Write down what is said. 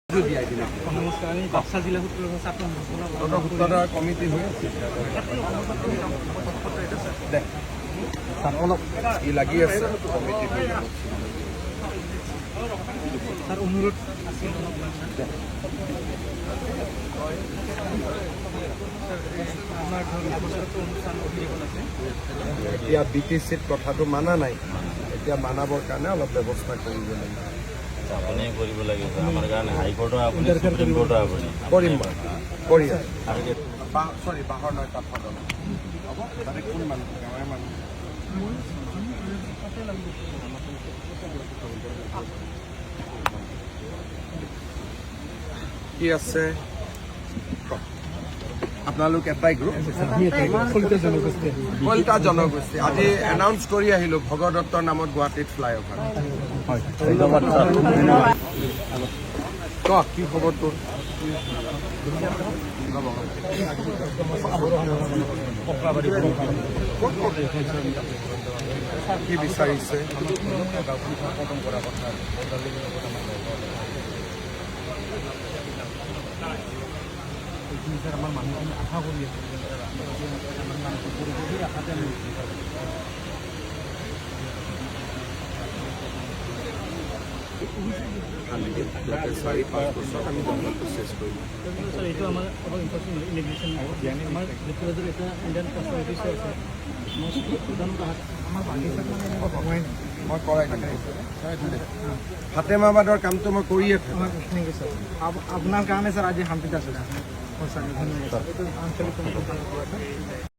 নমস্কাৰ, আমি বাক্সা জিলা সূত্ৰৰ কমিটি হৈ আছে অলপ ই লাগি আছে কমিটি ছাৰ অনুৰোধ আছিল আমাৰ অনুষ্ঠান আছে এতিয়া BTCত কথাটো মানা নাই, এতিয়া মানাবৰ কাৰণে অলপ ব্যৱস্থা কৰিব লাগিব। আপুনি কৰিব লাগিব আমাৰ কাৰণে হাইকোৰ্টৰ আপুনি সুপ্ৰিম কোৰ্টৰ আপুনি কৰিম মই কৰি চৰি বাহৰ নহয় তাত হ'ব তাতে কোন মানুহ গাঁৱৰ মানুহ কি আছে আপোনালোক এটাই গ্ৰুপ কলিতা জনগোষ্ঠী আজি এনাউন্স কৰি আহিলো ভগত দত্তৰ নামত গুৱাহাটীত ফ্লাইঅভাৰ কি খবৰ তোৰ কি বিচাৰিছে আমাৰ মানুহখিনি আশা কৰি আছে আশাতে আমি 4-5 বছৰ আমি চেষ্টা কৰিম। স্যাৰ এইটো আমাৰ ইমিগ্ৰেশ্যন আমাৰ লিকুইডৰ এটা ইণ্ডিয়ান কাষ্টম অফিচাৰ আছে আমাৰ বাগিচাত মানে এনেকুৱা সময় নাই মই কৰাই ফাতেমাবাদৰ কামটো মই কৰিয়ে থাকোঁ। থেংক ইউ ছাৰ আপোনাৰ কাৰণে ছাৰ আজি শান্তিত আছোঁ সঁচাকৈ ধন্যবাদ আঞ্চলিক